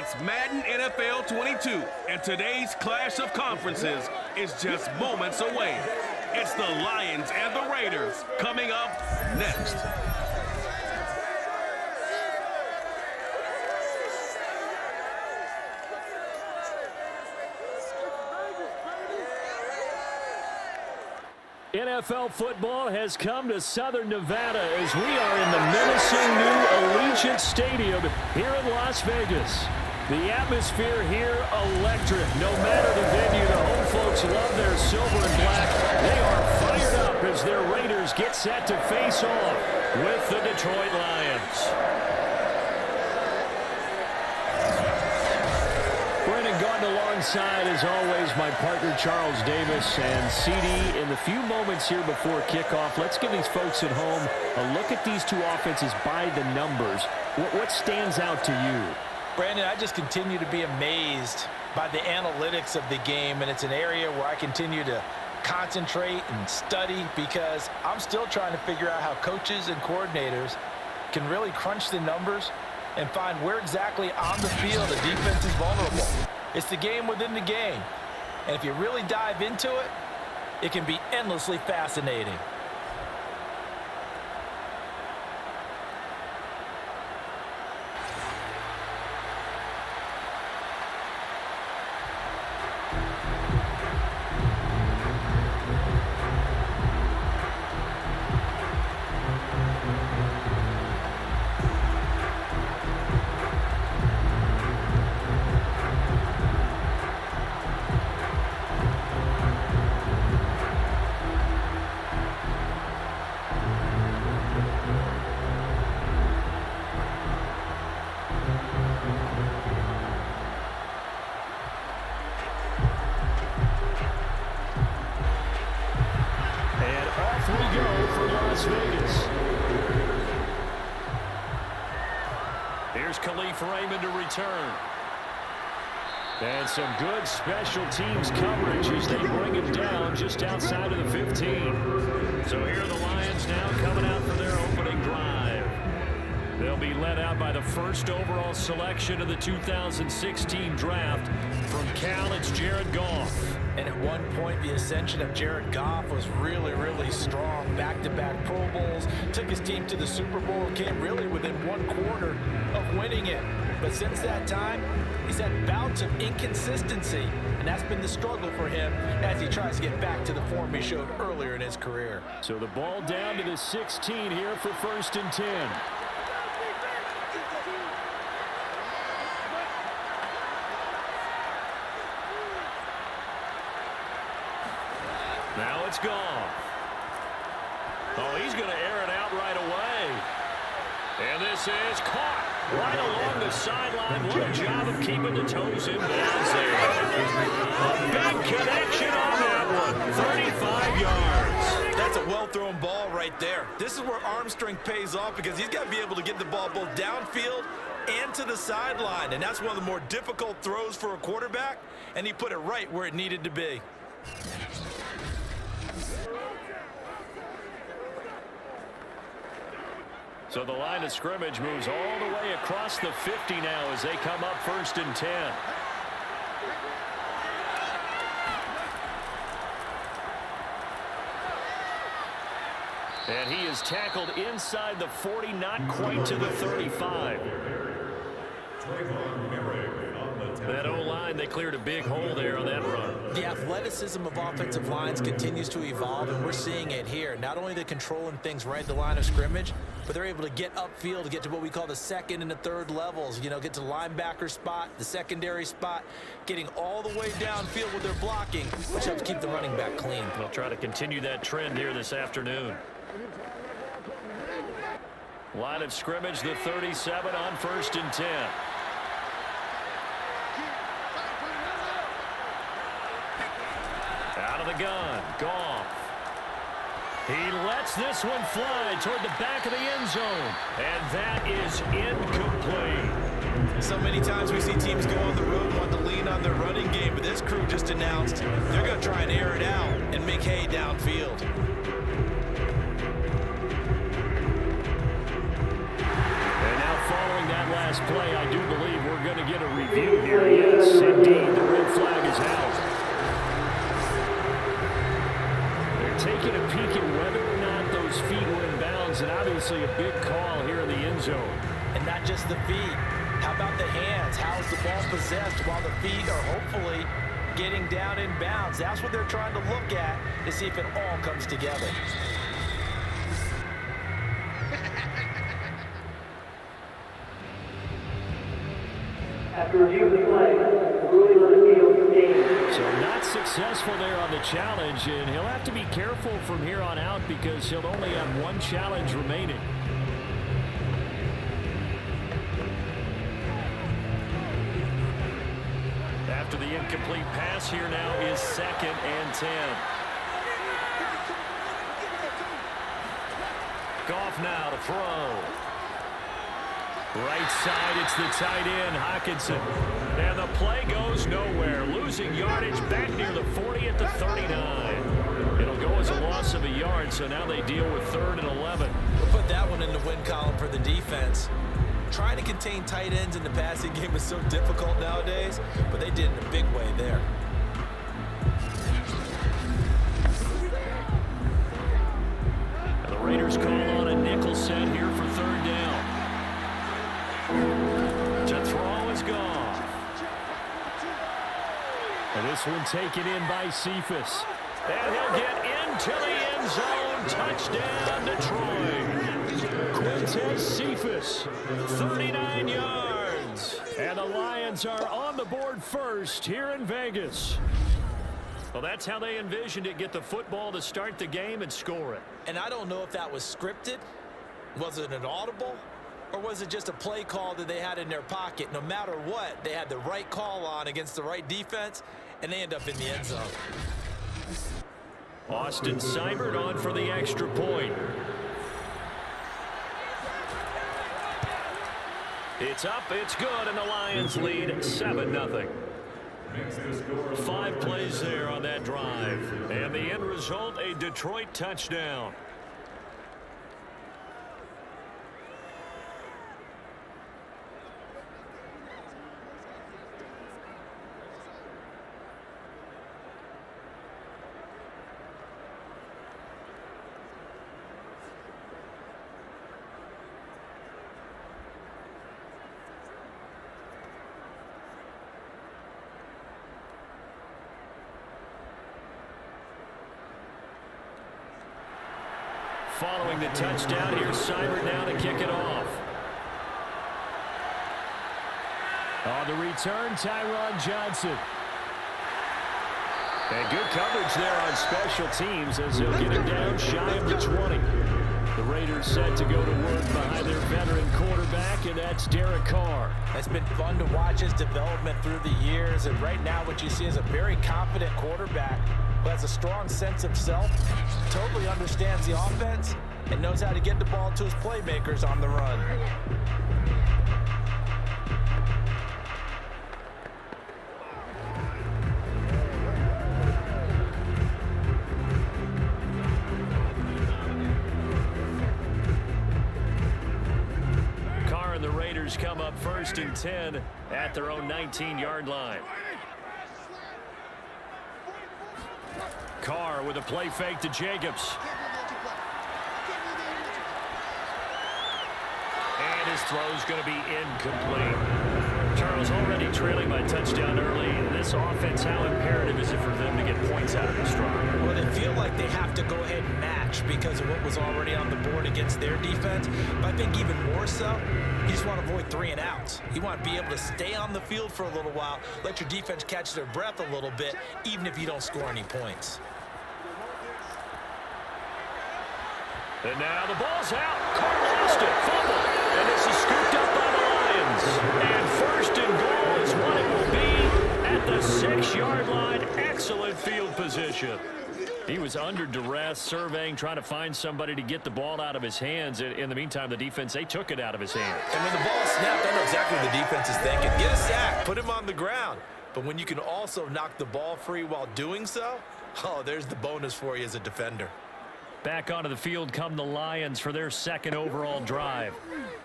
It's Madden NFL 22, and today's clash of conferences is just moments away. It's the Lions and the Raiders coming up next. NFL football has come to Southern Nevada as we are in the menacing new Allegiant Stadium here in Las Vegas. The atmosphere here electric. No matter the venue, the home folks love their silver and black. They are fired up as their Raiders get set to face off with the Detroit Lions. Alongside, as always, my partner Charles Davis and CD. In the few moments here before kickoff, let's give these folks at home a look at these two offenses by the numbers. What stands out to you? Brandon, I just continue to be amazed by the analytics of the game, and it's an area where I continue to concentrate and study because I'm still trying to figure out how coaches and coordinators can really crunch the numbers and find where exactly on the field the defense is vulnerable. It's the game within the game. And if you really dive into it, it can be endlessly fascinating. And some good special teams coverage as they bring him down just outside of the 15. So here are the Lions now coming out for their opening drive. They'll be led out by the first overall selection of the 2016 draft. From Cal, it's Jared Goff. And at one point, the ascension of Jared Goff was really, really strong. Back-to-back Pro Bowls, took his team to the Super Bowl, came really within one quarter of winning it. But since that time, he's had bouts of inconsistency, and that's been the struggle for him as he tries to get back to the form he showed earlier in his career. So the ball down to the 16 here for 1st and 10. Now it's gone. Oh, he's going to air it out right away. And this is caught right along the sideline. What a job of keeping the toes in bounds there. A big connection on that one. 35 yards. That's a well-thrown ball right there. This is where arm strength pays off because he's got to be able to get the ball both downfield and to the sideline. And that's one of the more difficult throws for a quarterback. And he put it right where it needed to be. So the line of scrimmage moves all the way across the 50 now as they come up 1st and 10. And he is tackled inside the 40, not quite to the 35. That O-line, they cleared a big hole there on that run. The athleticism of offensive lines continues to evolve, and we're seeing it here. Not only are they controlling things right at the line of scrimmage, but they're able to get upfield to get to what we call the 2nd and the 3rd levels. You know, get to the linebacker spot, the secondary spot, getting all the way downfield with their blocking, which helps keep the running back clean. They'll try to continue that trend here this afternoon. Line of scrimmage, the 37 on 1st and 10. Out of the gun, Goff. He lets this one fly toward the back of the end zone. And that is incomplete. So many times we see teams go on the road and want to lean on their running game, but this crew just announced they're going to try and air it out and make hay downfield. And now following that last play, I do believe we're going going to get a review here. Yes, indeed, the red flag is out. They're taking a peek at whether or not those feet were in bounds, and obviously a big call here in the end zone. And not just the feet. How about the hands? How's the ball possessed while the feet are hopefully getting down in bounds? That's what they're trying to look at to see if it all comes together. After review of the play, ruling on the field stands. So not successful there on the challenge, and he'll have to be careful from here on out because he'll only have one challenge remaining. After the incomplete pass, here now is 2nd and 10. Goff now to throw. Right side, it's the tight end, Hockenson. And the play goes nowhere. Losing yardage back near the 40 at the 39. It'll go as a loss of a yard, so now they deal with 3rd and 11. We'll put that one in the win column for the defense. Trying to contain tight ends in the passing game is so difficult nowadays, but they did it in a big way there. And the Raiders call on a nickel set here for 3rd down. To throw is Goff. And this one taken in by Cephas. And he'll get into the end zone. Touchdown, Detroit. Quintez Cephas, 39 yards. And the Lions are on the board first here in Vegas. Well, that's how they envisioned it. Get the football to start the game and score it. And I don't know if that was scripted. Was it an audible? Or was it just a play call that they had in their pocket? No matter what, they had the right call on against the right defense, and they end up in the end zone. Austin Seibert on for the extra point. It's up, it's good, and the Lions lead 7-0. 5 plays there on that drive. And the end result, a Detroit touchdown. Following the touchdown, here's Seibert now to kick it off. On the return, Tyron Johnson. And good coverage there on special teams as he'll get him down shy of the 20. The Raiders set to go to work behind their veteran quarterback, and that's Derek Carr. It's been fun to watch his development through the years, and right now what you see is a very confident quarterback who has a strong sense of self, totally understands the offense, and knows how to get the ball to his playmakers on the run. Carr and the Raiders come up 1st and 10 at their own 19-yard line. Carr with a play fake to Jacobs. And his throw's going to be incomplete. Charles already trailing by touchdown early. This offense, how imperative is it for them to get points out of this drive? Well, they feel like they have to go ahead and match because of what was already on the board against their defense. But I think even more so, you just want to avoid 3 and outs. You want to be able to stay on the field for a little while, let your defense catch their breath a little bit, even if you don't score any points. And now the ball's out. Carr lost it. Fumble. And this is scooped up by the Lions. And 1st and goal is what it will be at the 6-yard line. Excellent field position. He was under duress, surveying, trying to find somebody to get the ball out of his hands. In the meantime, the defense, they took it out of his hands. And when the ball is snapped, I know exactly what the defense is thinking. Get a sack. Put him on the ground. But when you can also knock the ball free while doing so, oh, there's the bonus for you as a defender. Back onto the field come the Lions for their 2nd overall drive.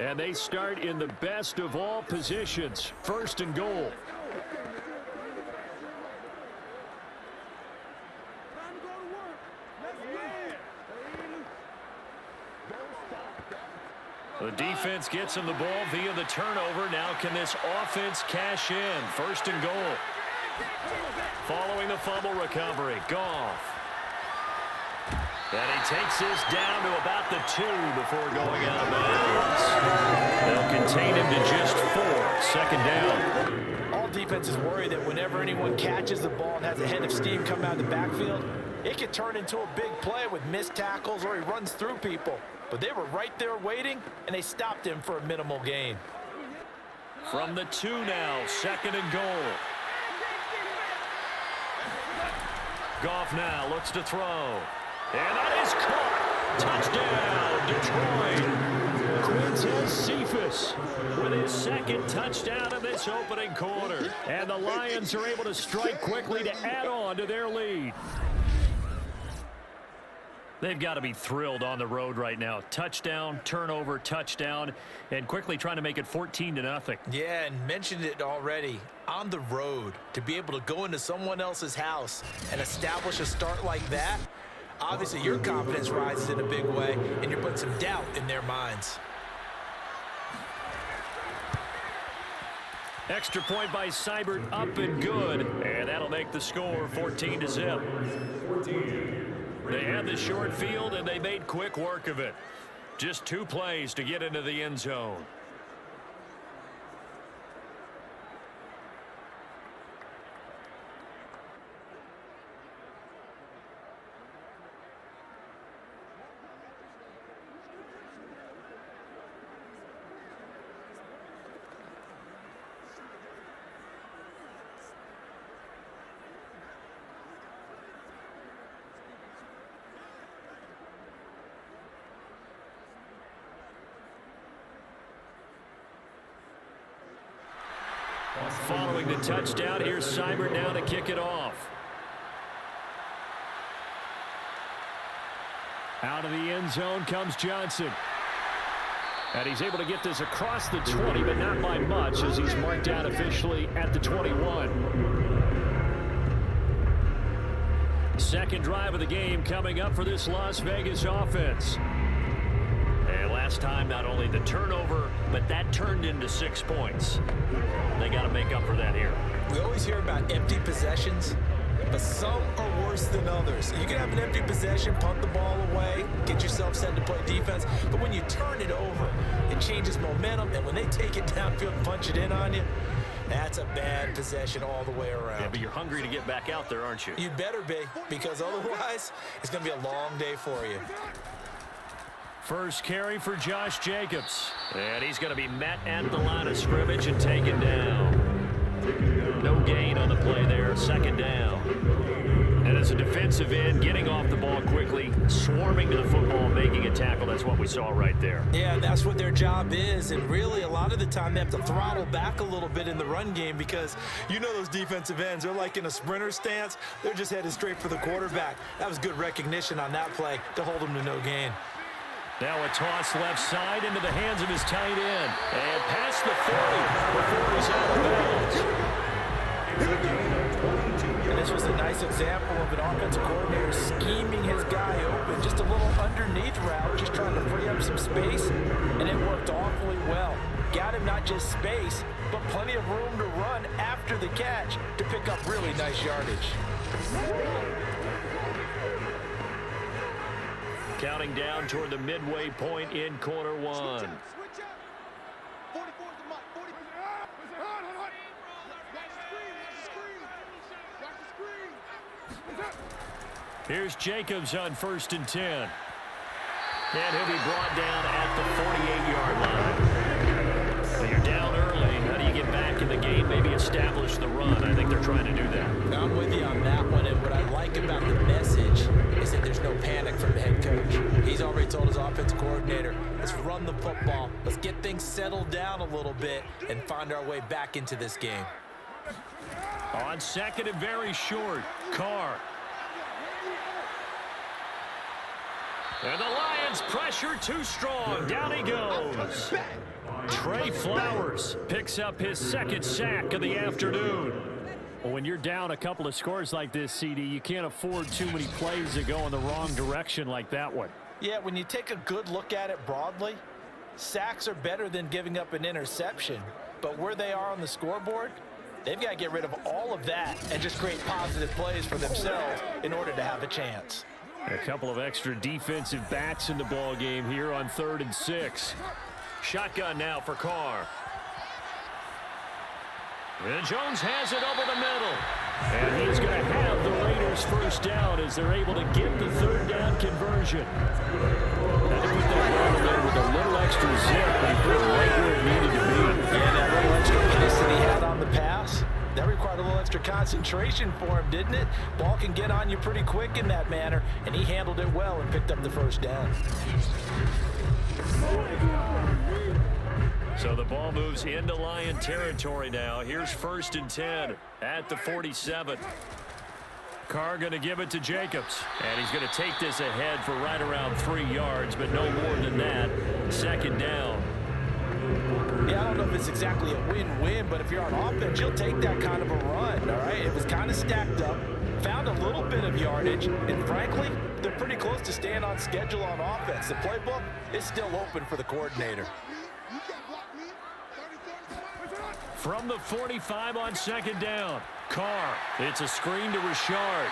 And they start in the best of all positions, 1st and goal. The defense gets him the ball via the turnover. Now can this offense cash in? 1st and goal. Following the fumble recovery, Goff. And he takes this down to about the 2 before going out of bounds. They'll contain him to just 4. 2nd down. All defenses worry that whenever anyone catches the ball and has a head of steam come out of the backfield, it could turn into a big play with missed tackles or he runs through people. But they were right there waiting, and they stopped him for a minimal gain. From the 2 now, 2nd and goal. Goff now looks to throw. And that is caught. Touchdown, Detroit. Quintez Cephas with his 2nd touchdown of this opening quarter. And the Lions are able to strike quickly to add on to their lead. They've got to be thrilled on the road right now. Touchdown, turnover, touchdown, and quickly trying to make it 14-0. Yeah, and mentioned it already. On the road, to be able to go into someone else's house and establish a start like that, obviously your confidence rises in a big way, and you're putting some doubt in their minds. Extra point by Seibert, up and good. And that'll make the score 14-0. They had the short field, and they made quick work of it. Just 2 plays to get into the end zone. Following the touchdown, here's Seibert now to kick it off. Out of the end zone comes Johnson. And he's able to get this across the 20, but not by much as he's marked out officially at the 21. 2nd drive of the game coming up for this Las Vegas offense. And last time, not only the turnover, but that turned into 6 points. They got to make up for that here. We always hear about empty possessions, but some are worse than others. You can have an empty possession, punt the ball away, get yourself set to play defense, but when you turn it over, it changes momentum, and when they take it downfield and punch it in on you, that's a bad possession all the way around. Yeah, but you're hungry to get back out there, aren't you? You'd better be, because otherwise, it's going to be a long day for you. First carry for Josh Jacobs. And he's going to be met at the line of scrimmage and taken down. No gain on the play there, 2nd down. And as a defensive end, getting off the ball quickly, swarming to the football, making a tackle. That's what we saw right there. Yeah, that's what their job is. And really, a lot of the time, they have to throttle back a little bit in the run game because you know those defensive ends, they're like in a sprinter stance. They're just headed straight for the quarterback. That was good recognition on that play to hold them to no gain. Now a toss left side into the hands of his tight end. And past the 40 before he's out of bounds. And this was a nice example of an offensive coordinator scheming his guy open. Just a little underneath route, just trying to free up some space. And it worked awfully well. Got him not just space, but plenty of room to run after the catch to pick up really nice yardage. Counting down toward the midway point in quarter 1. Here's Jacobs on 1st and 10. And he'll be brought down at the 48-yard line. So you're down early. How do you get back in the game? Maybe establish the run. I think they're trying to do that. I'm with you on that one. And what I like about the message is that there's no panic from the head coach. He's already told his offensive coordinator, let's run the football. Let's get things settled down a little bit and find our way back into this game. On 2nd and very short, Carr. And the Lions pressure too strong. Down he goes. Trey Flowers picks up his second sack of the afternoon. Well, when you're down a couple of scores like this, CD, you can't afford too many plays that go in the wrong direction like that one. Yeah, when you take a good look at it broadly, sacks are better than giving up an interception. But where they are on the scoreboard, they've got to get rid of all of that and just create positive plays for themselves in order to have a chance. A couple of extra defensive backs in the ball game here on 3rd and 6. Shotgun now for Carr. And Jones has it over the middle. And he's going to have the Raiders first down as they're able to get the 3rd down conversion. Had to put that ball in there with a little extra zip, but he put it right where it needed to be. Yeah, that little extra pace that he had on the pass, that required a little extra concentration for him, didn't it? Ball can get on you pretty quick in that manner, and he handled it well and picked up the first down. So the ball moves into Lion territory now. Here's 1st and 10 at the 47. Carr going to give it to Jacobs. And he's going to take this ahead for right around 3 yards, but no more than that. 2nd down. Yeah, I don't know if it's exactly a win-win, but if you're on offense, you'll take that kind of a run, all right? It was kind of stacked up, found a little bit of yardage, and frankly, they're pretty close to staying on schedule on offense. The playbook is still open for the coordinator. From the 45 on 2nd down, Carr. It's a screen to Richard.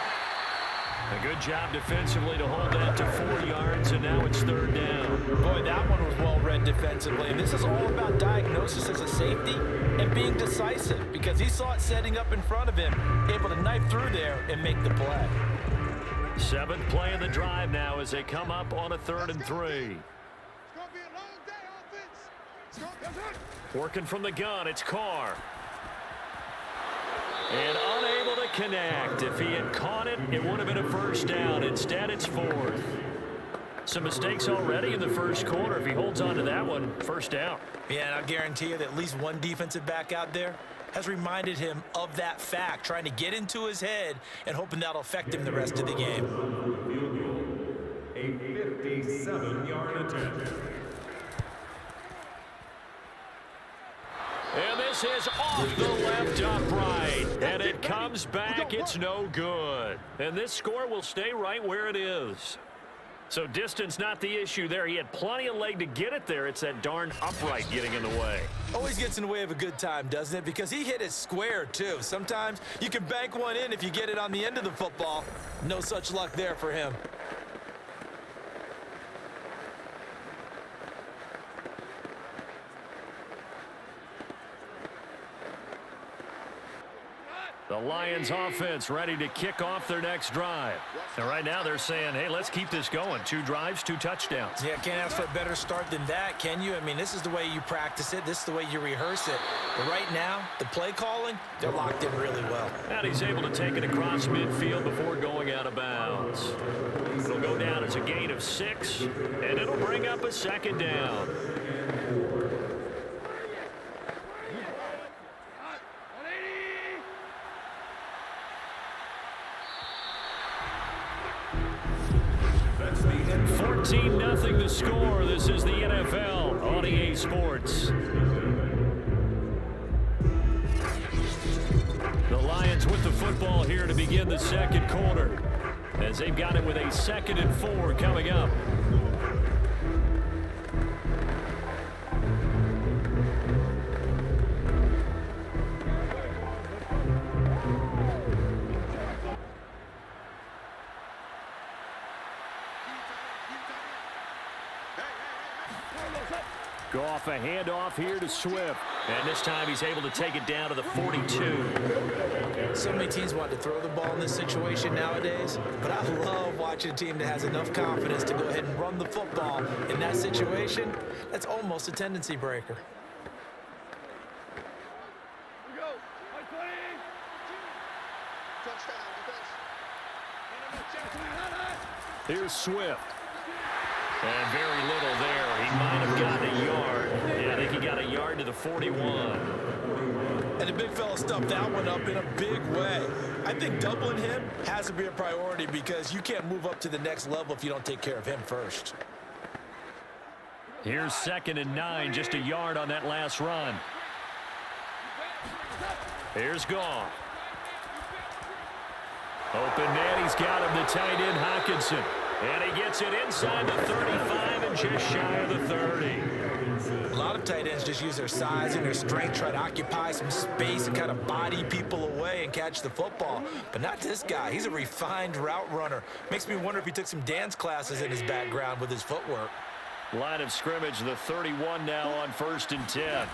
A good job defensively to hold that to 4 yards, and now it's 3rd down. Boy, that one was well read defensively, and this is all about diagnosis as a safety and being decisive because he saw it setting up in front of him, able to knife through there and make the play. 7th play of the drive now as they come up on a 3rd and 3. Working from the gun, it's Carr. And unable to connect. If he had caught it, it would have been a first down. Instead, it's 4th. Some mistakes already in the first quarter. If he holds on to that one, first down. Yeah, and I'll guarantee you that at least one defensive back out there has reminded him of that fact, trying to get into his head and hoping that'll affect him the rest of the game. A 57-yard attempt. And this is off the left upright. And it comes back. It's no good. And this score will stay right where it is. So distance not the issue there. He had plenty of leg to get it there. It's that darn upright getting in the way. Always gets in the way of a good time, doesn't it? Because he hit it square, too. Sometimes you can bank one in if you get it on the end of the football. No such luck there for him. The Lions offense ready to kick off their next drive. And right now they're saying, hey, let's keep this going. 2 drives, 2 touchdowns. Yeah, can't ask for a better start than that, can you? I mean, this is the way you practice it. This is the way you rehearse it. But right now, the play calling, they're locked in really well. And he's able to take it across midfield before going out of bounds. It'll go down as a gain of 6, and it'll bring up a 2nd down. Nothing to score. This is the NFL on EA Sports. The Lions with the football here to begin the second quarter as they've got it with a 2nd and 4 coming up. Go off a handoff here to Swift. And this time he's able to take it down to the 42. So many teams want to throw the ball in this situation nowadays, but I love watching a team that has enough confidence to go ahead and run the football in that situation. That's almost a tendency breaker. Here's Swift. And very little there. He might have gotten a yard. Yeah, I think he got a yard to the 41. And the big fella stuffed that one up in a big way. I think doubling him has to be a priority because you can't move up to the next level if you don't take care of him first. Here's 2nd and 9, just a yard on that last run. Here's Goff. Open man, he's got him, the tight end Hockenson. And he gets it inside the 35 and just shy of the 30. A lot of tight ends just use their size and their strength, try to occupy some space and kind of body people away and catch the football. But not this guy. He's a refined route runner. Makes me wonder if he took some dance classes in his background with his footwork. Line of scrimmage, the 31 now on 1st and 10.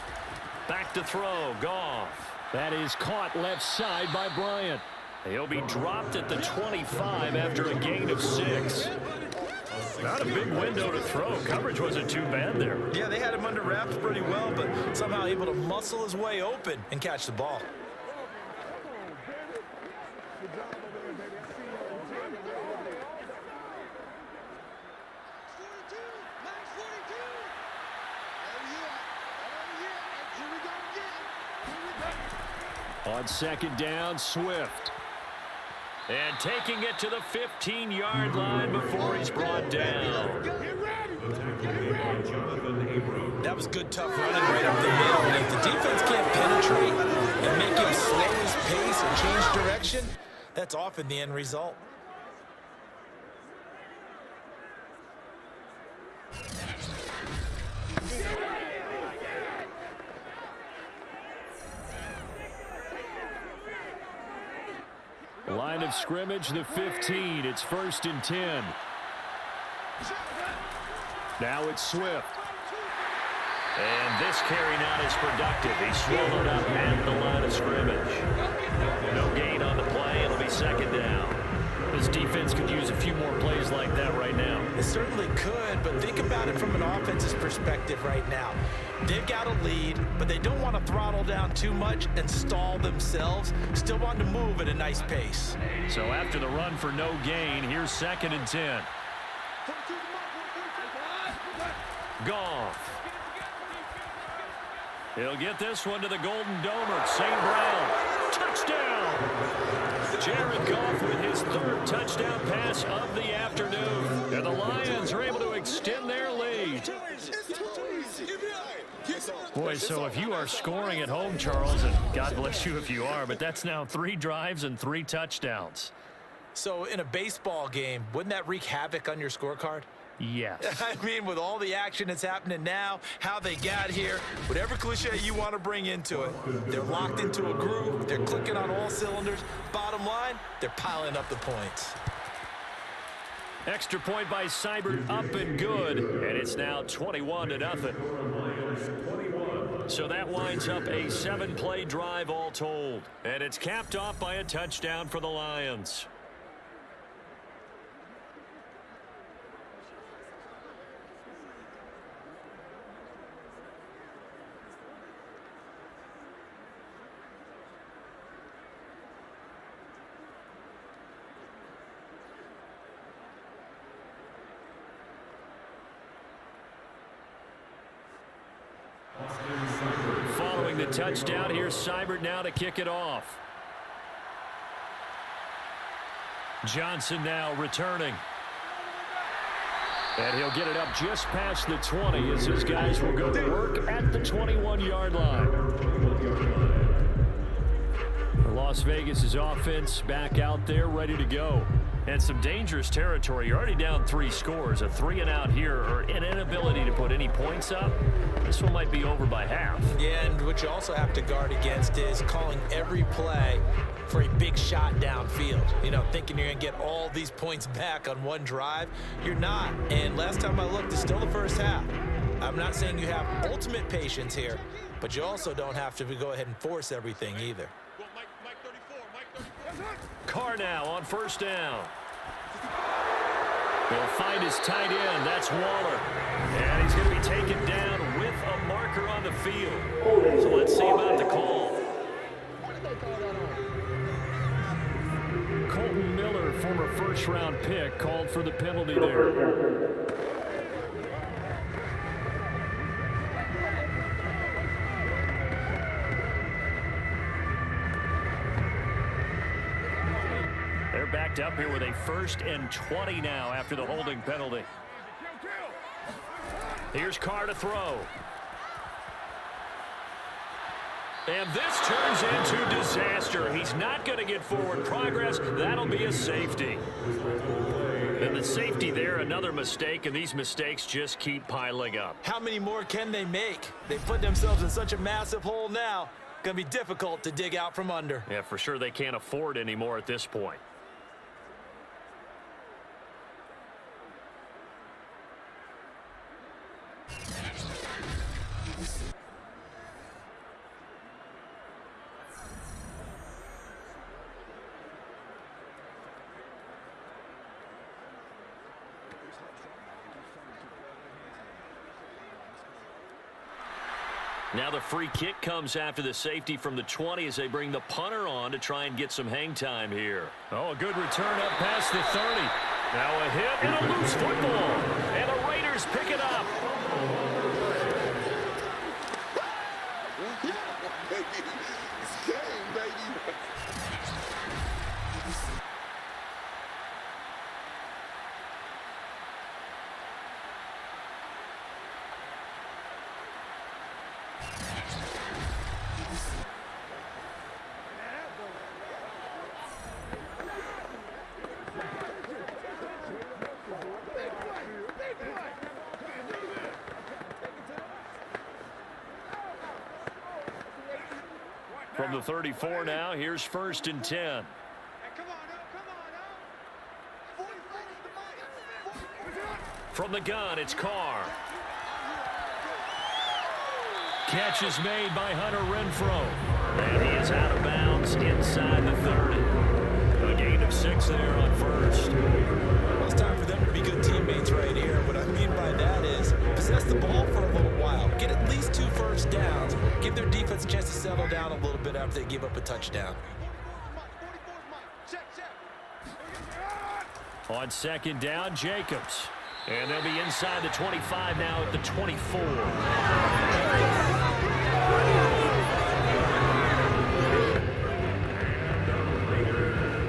Back to throw, Goff. That is caught left side by Bryant. He'll be dropped at the 25 after a gain of 6. Not a big window to throw. Coverage wasn't too bad there. Yeah, they had him under wraps pretty well, but somehow able to muscle his way open and catch the ball. On 2nd down, Swift. And taking it to the 15-yard line before he's brought down. That was good, tough running right up the middle. And if the defense can't penetrate and make him slow his pace and change direction, that's often the end result. Line of scrimmage, the 15. It's 1st and 10. Now it's Swift. And this carry not as productive. He swallowed up at the line of scrimmage. No gain on the play. It'll be 2nd down. This defense could use a few more plays like that right now. It certainly could, but think about it from an offense's perspective right now. They've got a lead, but they don't want to throttle down too much and stall themselves. Still want to move at a nice pace. So after the run for no gain, here's 2nd and 10. Goff. He'll get this one to the Golden Domer. St. Brown. Touchdown! Jared Goff with his 3rd touchdown pass of the afternoon. And the Lions are able to extend their lead. Boy, so if you are scoring at home, Charles, and God bless you if you are, but that's now 3 drives and 3 touchdowns. So in a baseball game, wouldn't that wreak havoc on your scorecard? Yes. I mean, with all the action that's happening now, how they got here, whatever cliche you want to bring into it, they're locked into a groove, they're clicking on all cylinders. Bottom line, they're piling up the points. Extra point by Seibert, up and good, and it's now 21-0. So that winds up a 7-play drive all told, and it's capped off by a touchdown for the Lions. Following the touchdown, here's Seibert now to kick it off. Johnson now returning. And he'll get it up just past the 20 as his guys will go to work at the 21-yard line. Las Vegas' offense back out there ready to go. And some dangerous territory. You're already down 3 scores. A 3-and-out here, or an inability to put any points up. This one might be over by half. Yeah, and what you also have to guard against is calling every play for a big shot downfield. You know, thinking you're going to get all these points back on one drive. You're not. And last time I looked, it's still the first half. I'm not saying you have ultimate patience here, but you also don't have to go ahead and force everything either. Carr now on 1st down. He'll find his tight end. That's Waller. And he's going to be taken down with a marker on the field. So let's see about the call. Colton Miller, former first-round pick, called for the penalty there. backed up here with a 1st and 20 now after the holding penalty. Here's Carr to throw. And this turns into disaster. He's not going to get forward progress. That'll be a safety. And the safety there, another mistake, and these mistakes just keep piling up. How many more can they make? They put themselves in such a massive hole now. Going to be difficult to dig out from under. Yeah, for sure they can't afford anymore at this point. Now the free kick comes after the safety from the 20 as they bring the punter on to try and get some hang time here. Oh, a good return up past the 30. Now a hit and a loose football. And the Raiders pick it up. It's game, baby. From the 34 now, here's 1st and 10. From the gun, it's Carr. Catch is made by Hunter Renfrow. And he is out of bounds inside the 30. A gain of 6 there on 1st. Well, it's time for them to be good teammates right here. What I mean by that is possess the ball for a little while. Get at least 2 first downs. Give their defense a chance to settle down a little bit after they give up a touchdown. On 2nd down, Jacobs. And they'll be inside the 25 now at the 24.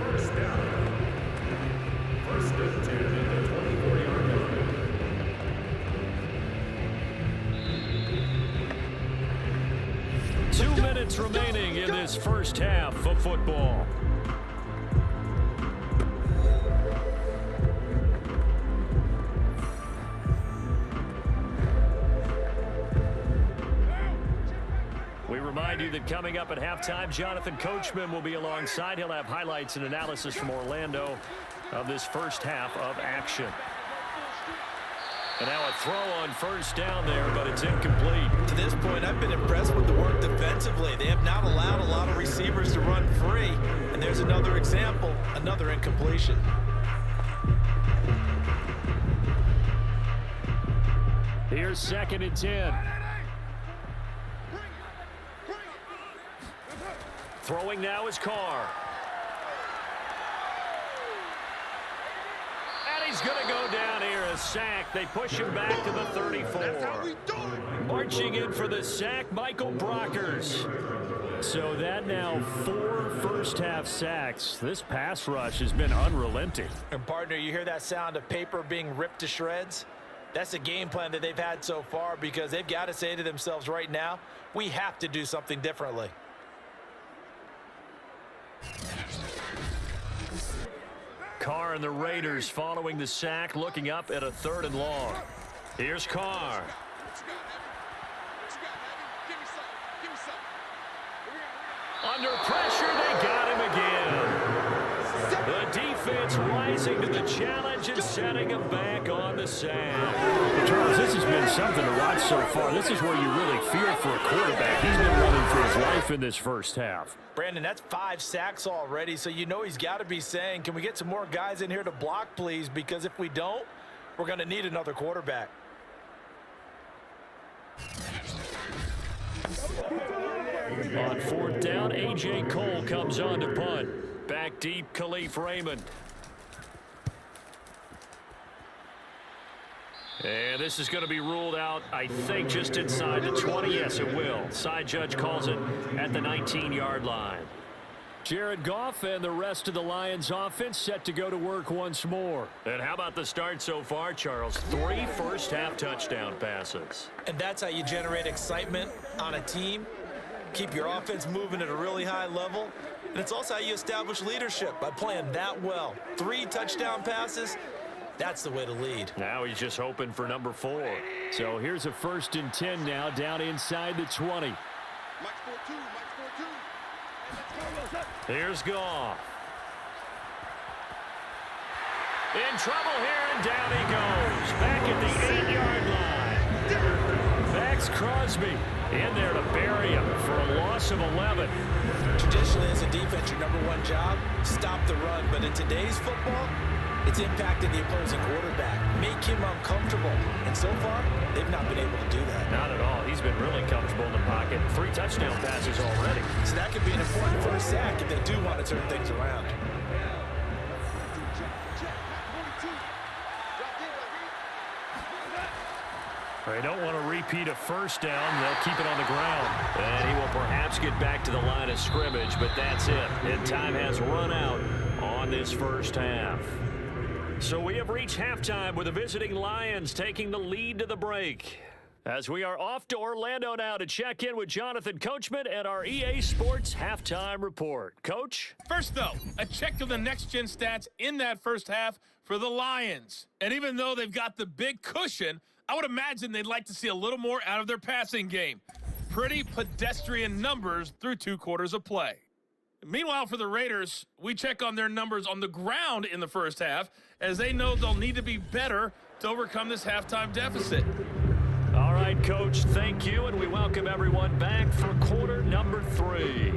First down. 1st and 10 at the 24-yard line. 2 minutes remaining in this first half of football. We remind you that coming up at halftime, Jonathan Coachman will be alongside. He'll have highlights and analysis from Orlando of this first half of action. And now a throw on 1st down there, but it's incomplete. To this point, I've been impressed with the work defensively. They have not allowed a lot of receivers to run free. And there's another example, another incompletion. Here's 2nd and 10. Throwing now is Carr. And he's going to go down here, a sack. They push him back to the 34. Marching in for the sack, Michael Brockers. So that now 4 first-half sacks. This pass rush has been unrelenting. And partner, you hear that sound of paper being ripped to shreds? That's the game plan that they've had so far because they've got to say to themselves right now, we have to do something differently. Carr and the Raiders following the sack, looking up at a 3rd and long. Here's Carr. Under pressure, they got him again. The defense rising to the challenge and setting him back on the sack. Well, Charles, this has been something to watch so far. This is where you really fear for a quarterback. He's been running for his life in this first half. Brandon, that's 5 sacks already, so you know he's got to be saying, can we get some more guys in here to block, please? Because if we don't, we're going to need another quarterback. On 4th down, A.J. Cole comes on to punt. Back deep, Khalif Raymond. And this is going to be ruled out, I think, just inside the 20. Yes, it will. Side judge calls it at the 19-yard line. Jared Goff and the rest of the Lions offense set to go to work once more. And how about the start so far, Charles? 3 first-half touchdown passes. And that's how you generate excitement on a team. Keep your offense moving at a really high level. And it's also how you establish leadership by playing that well. 3 touchdown passes, that's the way to lead. Now he's just hoping for number 4. So here's a 1st and 10 now down inside the 20. Here's Goff. In trouble here, and down he goes. Back at the 8-yard line. Max Crosby in there to bury him for a loss of 11. Traditionally, as a defense, your number 1 job, stop the run. But in today's football, it's impacted the opposing quarterback, make him uncomfortable. And so far, they've not been able to do that. Not at all. He's been really comfortable in the pocket. 3 touchdown passes already. So that could be an important first sack if they do want to turn things around. They don't want to repeat a first down. They'll keep it on the ground. And he will perhaps get back to the line of scrimmage, but that's it. And time has run out on this first half. So we have reached halftime with the visiting Lions taking the lead to the break. As we are off to Orlando now to check in with Jonathan Coachman and our EA Sports halftime report. Coach? First, though, a check of the next-gen stats in that first half for the Lions. And even though they've got the big cushion, I would imagine they'd like to see a little more out of their passing game. Pretty pedestrian numbers through 2 quarters of play. Meanwhile, for the Raiders, we check on their numbers on the ground in the first half, as they know they'll need to be better to overcome this halftime deficit. All right, Coach, thank you, and we welcome everyone back for quarter number 3.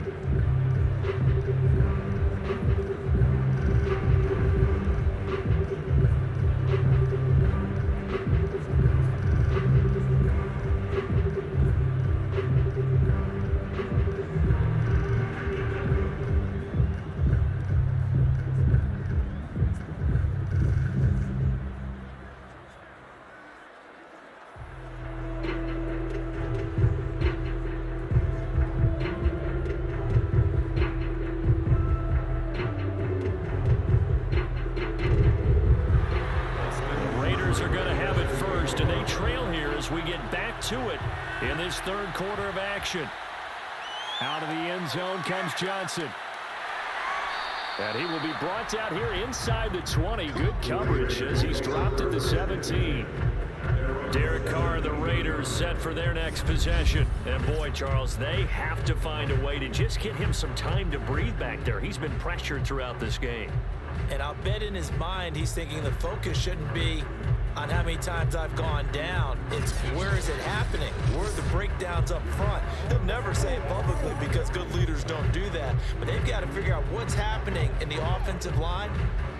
We get back to it in this 3rd quarter of action. Out of the end zone comes Johnson. And he will be brought out here inside the 20. Good coverage as he's dropped at the 17. Derek Carr, the Raiders, set for their next possession. And boy, Charles, they have to find a way to just get him some time to breathe back there. He's been pressured throughout this game. And I'll bet in his mind he's thinking the focus shouldn't be on how many times I've gone down. It's where is it happening? Where are the breakdowns up front? He'll never say it publicly because good leaders don't do that. But they've got to figure out what's happening in the offensive line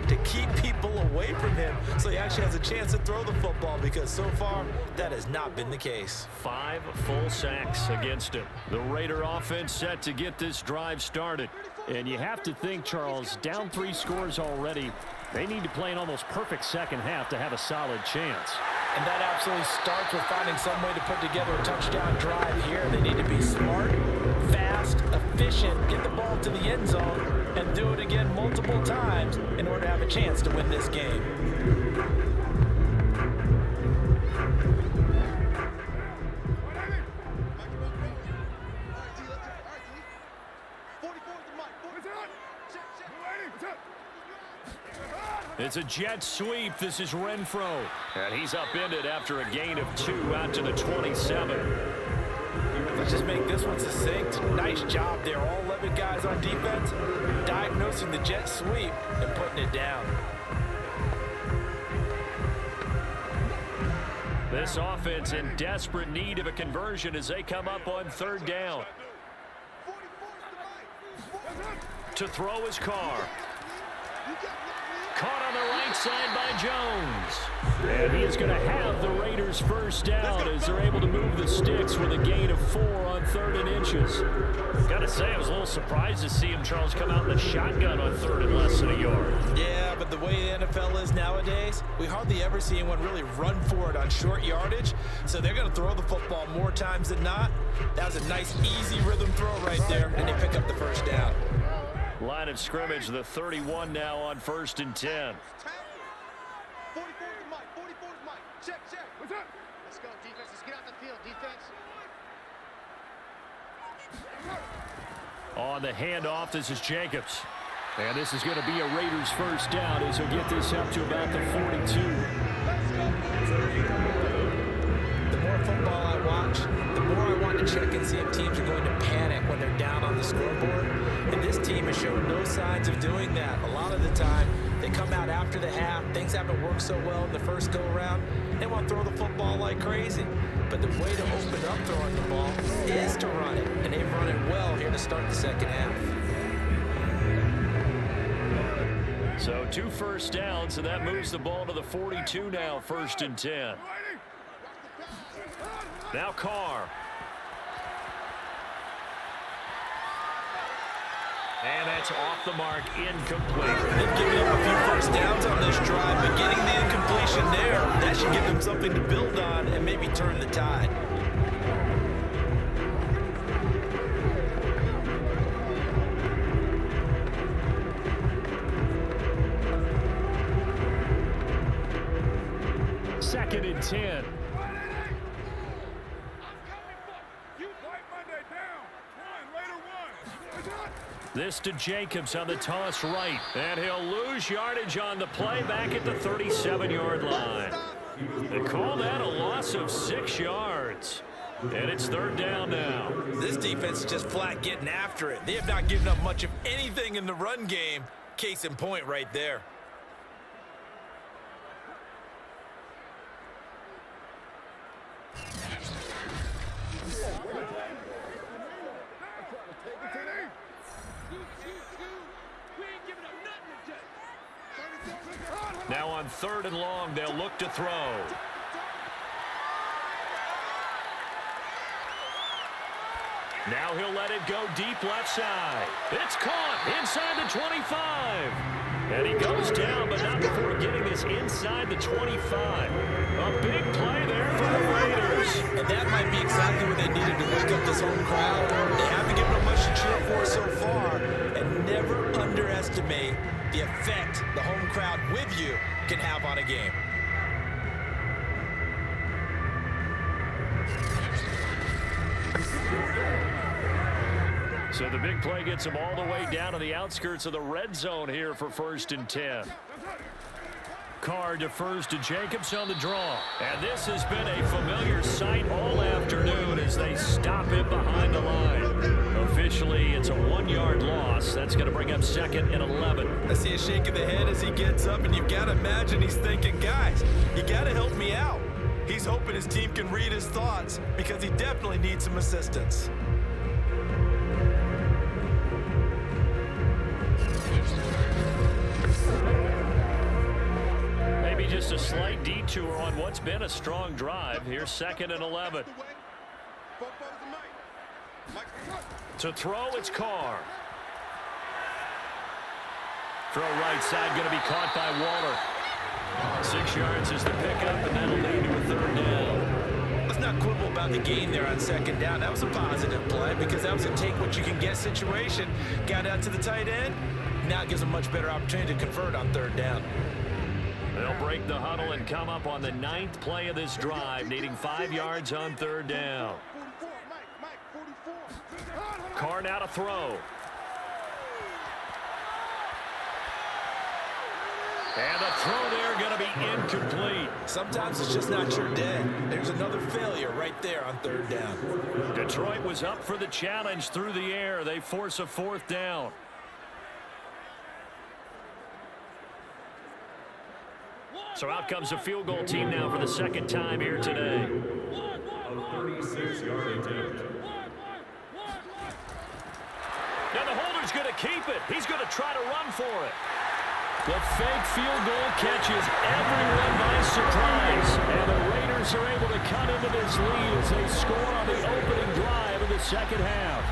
to keep people away from him so he actually has a chance to throw the football, because so far that has not been the case. 5 full sacks against him. The Raider offense set to get this drive started. And you have to think, Charles, down 3 scores already. They need to play an almost perfect second half to have a solid chance. And that absolutely starts with finding some way to put together a touchdown drive here. They need to be smart, fast, efficient, get the ball to the end zone, and do it again multiple times in order to have a chance to win this game. It's a jet sweep. This is Renfro. And he's upended after a gain of 2 out to the 27. Let's just make this one succinct. Nice job there. All 11 guys on defense diagnosing the jet sweep and putting it down. This offense in desperate need of a conversion as they come up on 3rd down. To throw is Carr. Caught on the right side by Jones. And he is going to have the Raiders first down as they're able to move the sticks with a gain of 4 on 3rd and inches. Got to say, I was a little surprised to see him, Charles, come out in the shotgun on 3rd and less than a yard. Yeah, but the way the NFL is nowadays, we hardly ever see anyone really run for it on short yardage. So they're going to throw the football more times than not. That was a nice, easy rhythm throw right there, and they pick up the first down. Line of scrimmage, the 31 now on 1st and 10. 44 to Mike. 44 to Mike. Check. What's up? Let's go, defense. Let's get out the field, defense. On the handoff, this is Jacobs. And this is going to be a Raiders first down as he'll get this up to about the 42. The more football I watch, the more I want to check and see if teams are going to panic when they're down on the scoreboard. And this team has shown no signs of doing that. A lot of the time, they come out after the half. Things haven't worked so well in the first go-around. They want to throw the football like crazy. But the way to open up throwing the ball is to run it. And they've run it well here to start the second half. So 2 first downs, and that moves the ball to the 42 now, 1st and 10. Now Carr. And that's off the mark, incomplete. They've given up a few first downs on this drive, but getting the incompletion there, that should give them something to build on and maybe turn the tide. Second and 10. This to Jacobs on the toss right. And he'll lose yardage on the play back at the 37-yard line. They call that a loss of 6 yards. And it's 3rd down now. This defense is just flat getting after it. They have not given up much of anything in the run game. Case in point right there. Now on 3rd and long, they'll look to throw. Now he'll let it go deep left side. It's caught inside the 25. And he goes down, but not before getting this inside the 25. A big play there for the Raiders. And that might be exactly what they needed to wake up this home crowd. They haven't given them much to cheer for so far. And never underestimate the effect the home crowd with you can have on a game. So the big play gets them all the way down to the outskirts of the red zone here for 1st and 10. Carr defers to Jacobs on the draw. And this has been a familiar sight all afternoon as they stop him behind the line. Officially, it's a 1-yard loss. That's going to bring up 2nd and 11. I see a shake of the head as he gets up, and you've got to imagine he's thinking, guys, you got to help me out. He's hoping his team can read his thoughts because he definitely needs some assistance. Maybe just a slight detour on what's been a strong drive. Here's 2nd and 11. To throw, it's Carr. Throw right side, going to be caught by Waller. 6 yards is the pickup, and that'll lead to a 3rd down. Let's not quibble about the gain there on 2nd down. That was a positive play because that was a take-what-you-can-get situation. Got out to the tight end. Now it gives them a much better opportunity to convert on 3rd down. They'll break the huddle and come up on the 9th play of this drive, needing 5 yards on 3rd down. Carr now to throw. And the throw there going to be incomplete. Sometimes it's just not your day. There's another failure right there on 3rd down. Detroit was up for the challenge through the air. They force a 4th down. So out comes a field goal team now for the 2nd time here today. A 36-yard attempt. Now the holder's going to keep it. He's going to try to run for it. The fake field goal catches everyone by surprise. And the Raiders are able to cut into this lead as they score on the opening drive of the 2nd half.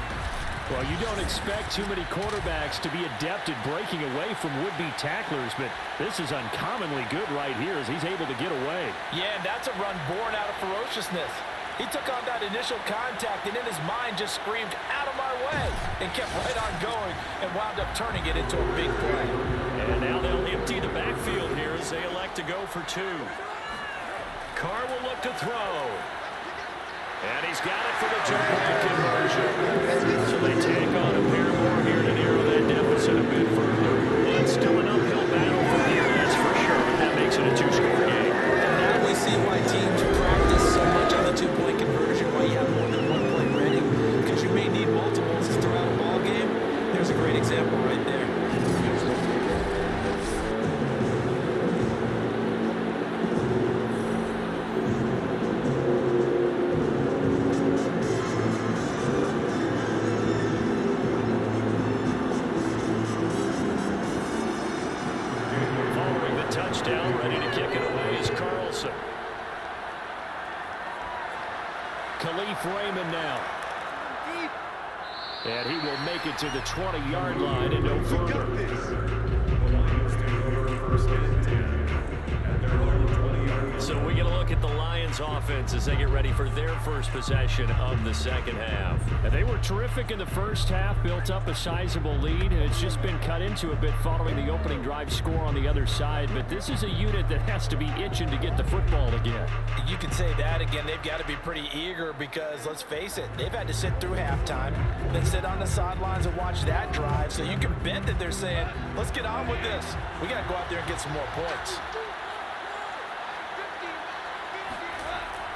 Well, you don't expect too many quarterbacks to be adept at breaking away from would-be tacklers, but this is uncommonly good right here as he's able to get away. Yeah, and that's a run born out of ferociousness. He took on that initial contact and in his mind just screamed, "Out of my away and kept right on going and wound up turning it into a big play. And now they'll empty the backfield here as they elect to go for 2. Carr will look to throw. And he's got it for the 2-point conversion. So they take on a pair more here to narrow that deficit a bit further. But still an uphill battle from here, that's for sure. That makes it a 2-score game. And now we see why teams practice so much on the 2-point conversion, why you have more than 1 point ready, because you may need multiples throughout a ball game. There's a great example right there. Touchdown, ready to kick it away is Carlson. Khalif Raymond now. And he will make it to the 20-yard line and no further. So we get a look at the Lions offense as they get ready for their first possession of the second half. And they were terrific in the first half, built up a sizable lead. It's just been cut into a bit following the opening drive score on the other side. But this is a unit that has to be itching to get the football again. You can say that again. They've got to be pretty eager because, let's face it, they've had to sit through halftime, then sit on the sidelines and watch that drive. So you can bet that they're saying, let's get on with this. We got to go out there and get some more points.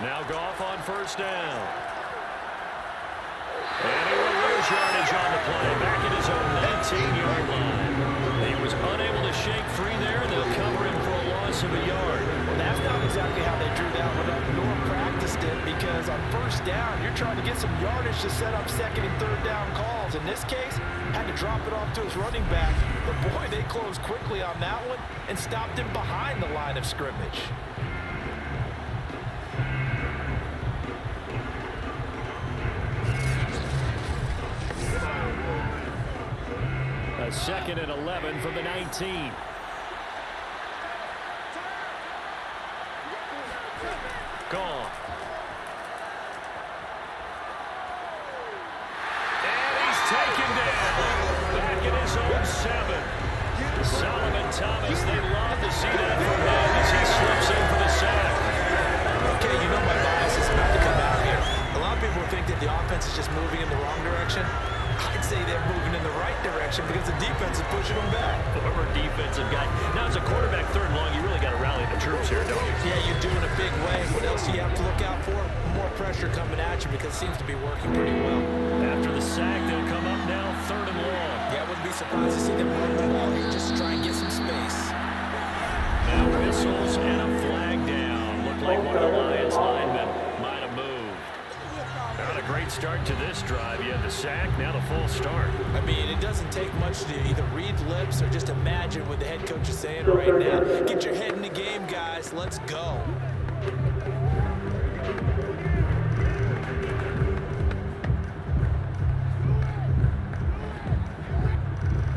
Now Goff on first down. And he will lose yardage on the play. Back at his own 19-yard line. He was unable to shake free there, and they'll cover him for a loss of a yard. Well, that's not exactly how they drew that one up, nor practiced it, because on first down, you're trying to get some yardage to set up second and third down calls. In this case, had to drop it off to his running back. But boy, they closed quickly on that one and stopped him behind the line of scrimmage. A 2nd and 11 from the 19. Gone. And he's taken down. Back at his own 7. Solomon Thomas, they love to see that from him as he slips in for the sack. Okay, you know my bias is about to come out here. A lot of people think that the offense is just moving in the wrong direction. I'd say they're moving in the right direction because the defense is pushing them back. Former defensive guy. Now, as a quarterback 3rd and long, you really got to rally the troops here, don't you? Yeah, you do in a big way. What else do you have to look out for? More pressure coming at you because it seems to be working pretty well. After the sack, they'll come up now 3rd and long. Yeah, I wouldn't be surprised to see them run the ball here just to try and get some space. Now whistles and a flag down. Looked like one of the Lions linemen might have moved. Not a great start to this drive. You had the sack, now the full start. I mean, it doesn't take much to either read lips or just imagine what the head coach is saying right now. Get your head in the game, guys. Let's go.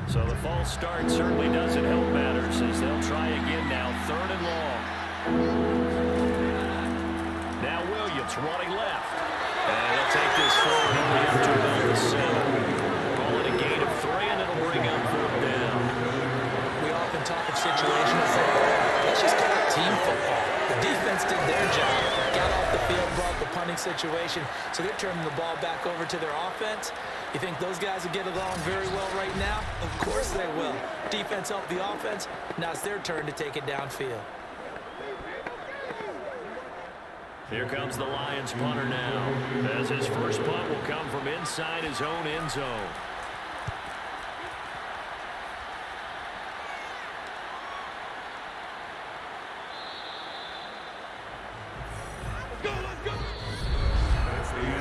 So the false start certainly doesn't help matters as they'll try again now. 3rd and long. Now Williams running left. And he'll take this forward only up to about the 7. Call it a gain of 3, and it'll bring up 4th down. We often talk of situational football. Let's just call it team football. The defense did their job. Got off the field, brought the punting situation, so they're turning the ball back over to their offense. You think those guys will get along very well right now? Of course they will. Defense helped the offense. Now it's their turn to take it downfield. Here comes the Lions punter now, as his first punt will come from inside his own end zone.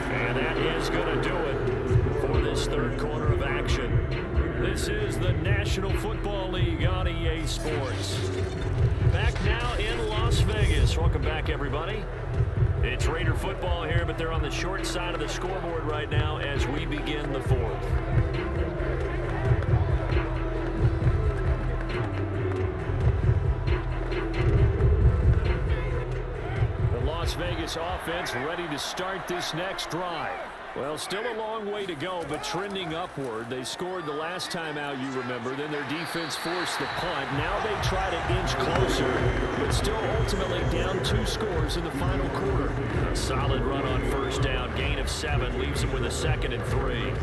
And that is going to do it for this 3rd quarter of action. This is the National Football League on EA Sports. Back now in Las Vegas. Welcome back, everybody. It's Raider football here, but they're on the short side of the scoreboard right now as we begin the 4th. The Las Vegas offense ready to start this next drive. Well, still a long way to go, but trending upward. They scored the last time out, you remember. Then their defense forced the punt. Now they try to inch closer, but still ultimately down 2 scores in the final quarter. A solid run on first down. Gain of 7 leaves them with a 2nd and 3.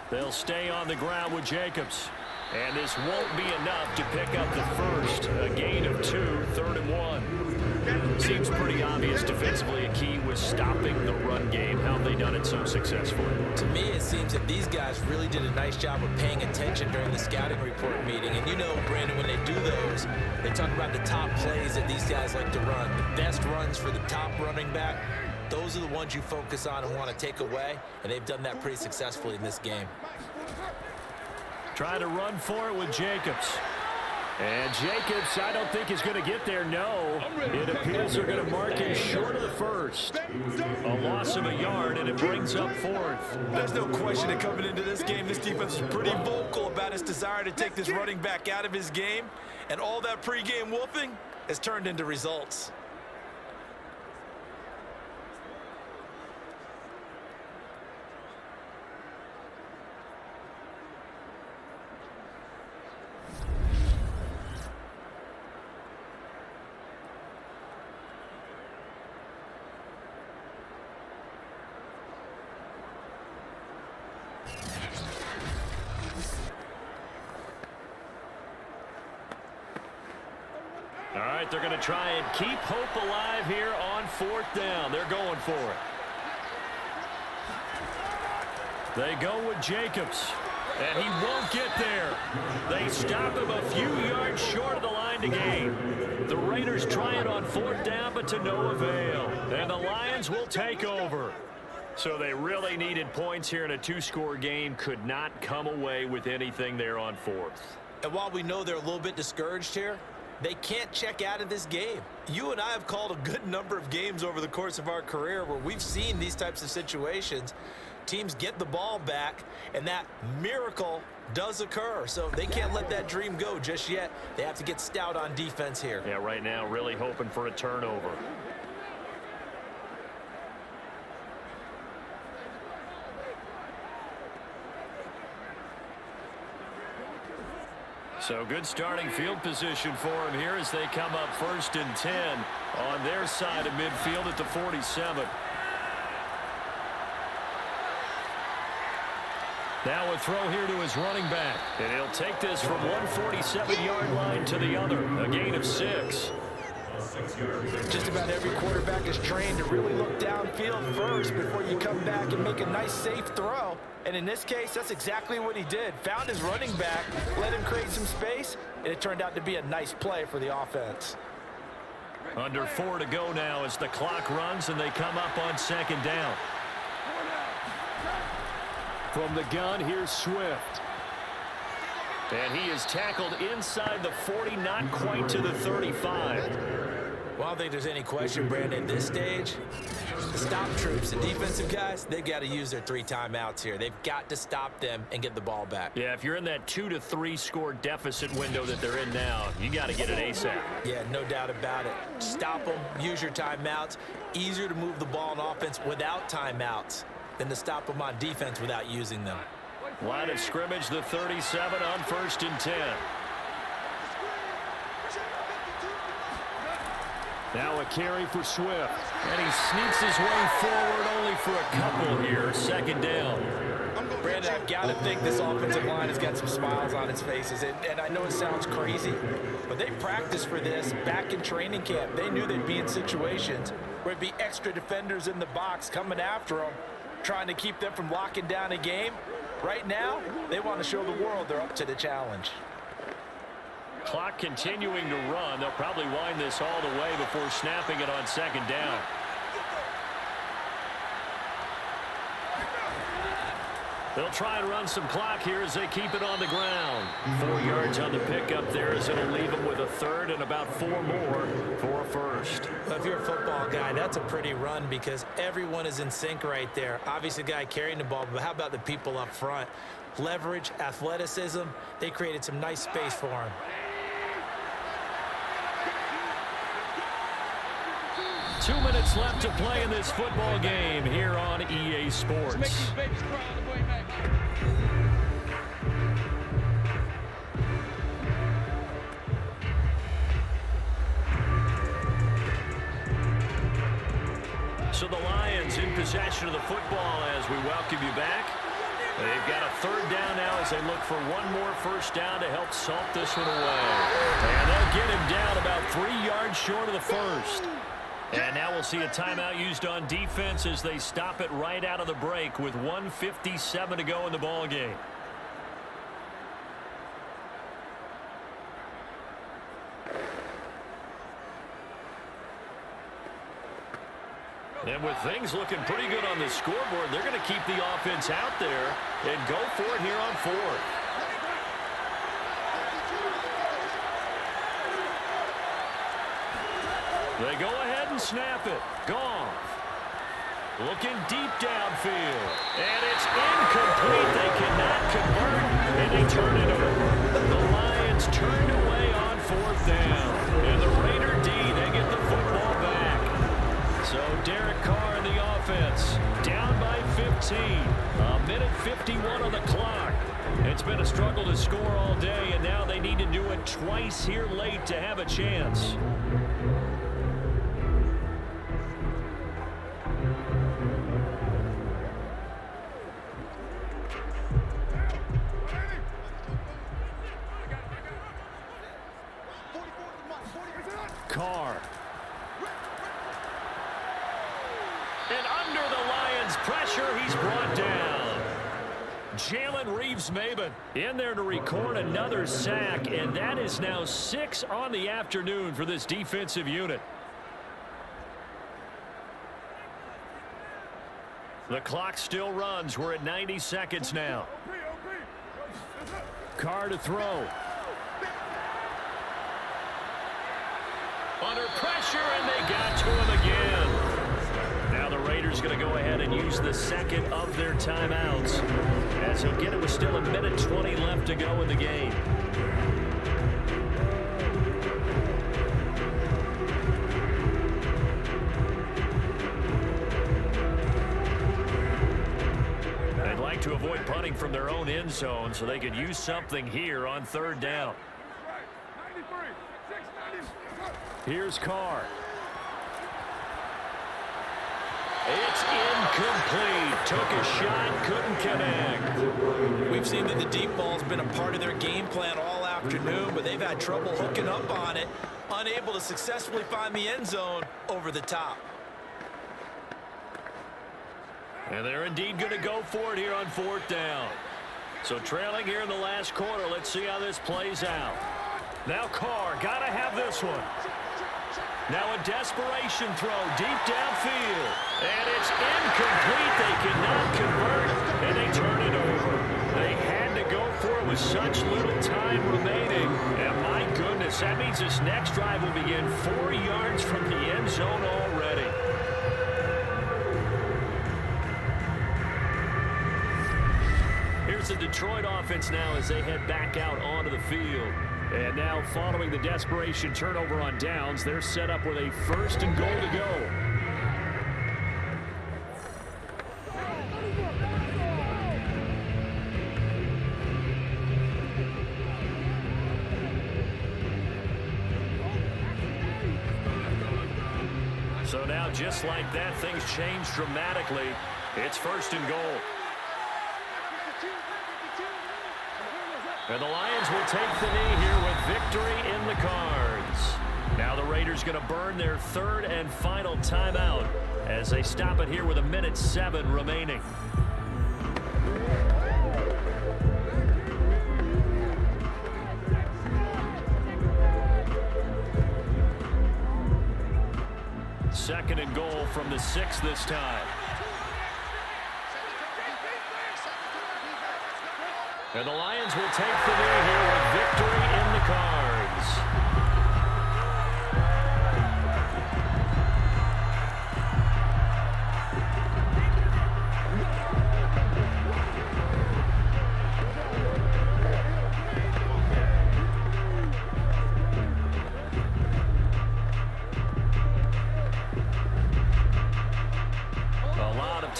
They'll stay on the ground with Jacobs. And this won't be enough to pick up the first. A gain of 2, 3rd and 1. Seems pretty obvious defensively a key was stopping the run game. How have they done it so successfully? To me, it seems that these guys really did a nice job of paying attention during the scouting report meeting. And you know, Brandon, when they do those, they talk about the top plays that these guys like to run. The best runs for the top running back. Those are the ones you focus on and want to take away, and they've done that pretty successfully in this game. Try to run for it with Jacobs. And Jacobs, I don't think is going to get there, no. It appears they're going to mark him short of the first. A loss of a yard, and it brings up 4th. There's no question that coming into this game, this defense is pretty vocal about its desire to take this running back out of his game, and all that pregame wolfing has turned into results. All right, they're going to try and keep hope alive here on 4th down. They're going for it. They go with Jacobs, and he won't get there. They stop him a few yards short of the line to gain. The Raiders try it on 4th down, but to no avail. And the Lions will take over. So they really needed points here in a 2-score game. Could not come away with anything there on 4th. And while we know they're a little bit discouraged here, they can't check out of this game. You and I have called a good number of games over the course of our career where we've seen these types of situations. Teams get the ball back, and that miracle does occur. So they can't let that dream go just yet. They have to get stout on defense here. Yeah, right now really hoping for a turnover. So good starting field position for him here as they come up 1st and 10 on their side of midfield at the 47. Now a throw here to his running back. And he'll take this from one 47-yard line to the other. A gain of 6. Just about every quarterback is trained to really look downfield first before you come back and make a nice, safe throw. And in this case, that's exactly what he did. Found his running back, let him create some space, and it turned out to be a nice play for the offense. Under 4 to go now as the clock runs and they come up on 2nd down. From the gun, here's Swift. And he is tackled inside the 40, not quite to the 35. Well, I don't think there's any question, Brandon, at this stage, the stop troops, the defensive guys, they've got to use their 3 timeouts here. They've got to stop them and get the ball back. Yeah, if you're in that 2 to 3 score deficit window that they're in now, you got to get it ASAP. Yeah, no doubt about it. Stop them, use your timeouts. Easier to move the ball on offense without timeouts than to stop them on defense without using them. Line of scrimmage, the 37 on 1st and 10. Now a carry for Swift. And he sneaks his way forward only for a couple here. 2nd down. Brandon, I've got to think this offensive line has got some smiles on its faces. And I know it sounds crazy, but they practiced for this back in training camp. They knew they'd be in situations where it'd be extra defenders in the box coming after them, trying to keep them from locking down a game. Right now, they want to show the world they're up to the challenge. Clock continuing to run. They'll probably wind this all the way before snapping it on 2nd down. They'll try and run some clock here as they keep it on the ground. 4 yards on the pickup there as it'll leave them with a 3rd and about 4 more for a 1st. Well, if you're a football guy, that's a pretty run because everyone is in sync right there. Obviously, the guy carrying the ball, but how about the people up front? leverage, athleticism. They created some nice space for him. Two minutes left to play in this football game here on EA Sports. Make these babies cry on the way back. So the Lions in possession of the football as we welcome you back. They've got a third down now as they look for one more first down to help salt this one away. And they'll get him down about 3 yards short of the first. And now we'll see a timeout used on defense as they stop it right out of the break with 1:57 to go in the ball game. And with things looking pretty good on the scoreboard, they're going to keep the offense out there and go for it here on fourth. They go ahead and snap it. Goff looking deep downfield. And it's incomplete. They cannot convert, and they turn it over. The Lions turned away on fourth down. And the Raider D, they get the football back. So Derek Carr in the offense, down by 15. A minute 51 on the clock. It's been a struggle to score all day, and now they need to do it twice here late to have a chance. Carr. And under the Lions' pressure, he's brought down. Jalen Reeves-Maybin in there to record another sack, and that is now 6 on the afternoon for this defensive unit. The clock still runs. We're at 90 seconds now. Carr to throw. Under pressure, and they got to him again. Now the Raiders going to go ahead and use the second of their timeouts as he'll get it with still a minute 20 left to go in the game. They'd like to avoid punting from their own end zone so they could use something here on third down. Here's Carr. It's incomplete. Took a shot, couldn't connect. We've seen that the deep ball's been a part of their game plan all afternoon, but they've had trouble hooking up on it, unable to successfully find the end zone over the top. And they're indeed going to go for it here on fourth down. So trailing here in the last quarter, let's see how this plays out. Now Carr, got to have this one. Now a desperation throw deep downfield. And it's incomplete. They cannot convert, and they turn it over. They had to go for it with such little time remaining. And my goodness, that means this next drive will begin 4 yards from the end zone already. Here's the Detroit offense now as they head back out onto the field. And now following the desperation turnover on downs, they're set up with a first and goal to go. So now just like that, things change dramatically. It's first and goal. And the Lions will take the knee here with victory in the cards. Now the Raiders going to burn their third and final timeout as they stop it here with a minute 7 remaining. Second and goal from the 6 this time. And the Lions will take the knee here with victory in the cards.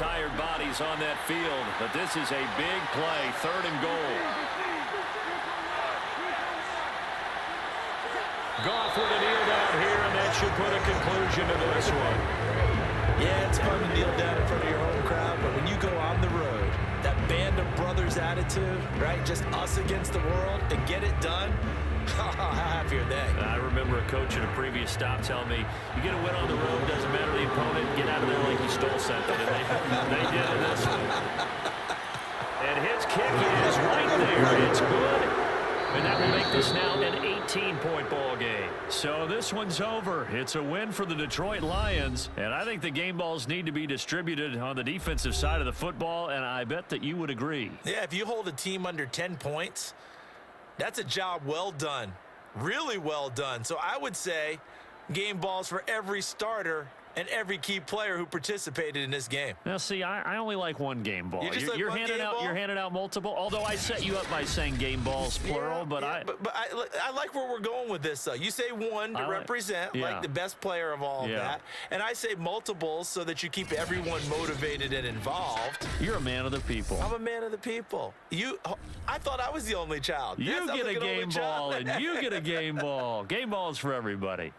tired bodies on that field, but this is a big play, 3rd and goal. Goff with a kneel down here, and that should put a conclusion to this one. Yeah, it's fun to kneel down in front of your home crowd, but when you go on the road, that band of brothers attitude, right? Just us against the world and get it done. How happy are they? I remember a coach at a previous stop telling me, you get a win on the road, doesn't matter the opponent, get out of there like you stole something. And they did in this one. And his kick is right there. It's good. And that will make this now an 18-point ball game. So this one's over. It's a win for the Detroit Lions. And I think the game balls need to be distributed on the defensive side of the football, and I bet that you would agree. Yeah, if you hold a team under 10 points, that's a job well done. Really well done. So I would say game balls for every starter and every key player who participated in this game. Now, see, I only like one game ball. You're handing out multiple. Although I set you up by saying game balls plural, but I like where we're going with this. Though you say one to represent, like the best player of all of that, and I say multiples so that you keep everyone motivated and involved. You're a man of the people. I'm a man of the people. I thought I was the only child. You get a game ball, and you get a game ball. Game balls for everybody.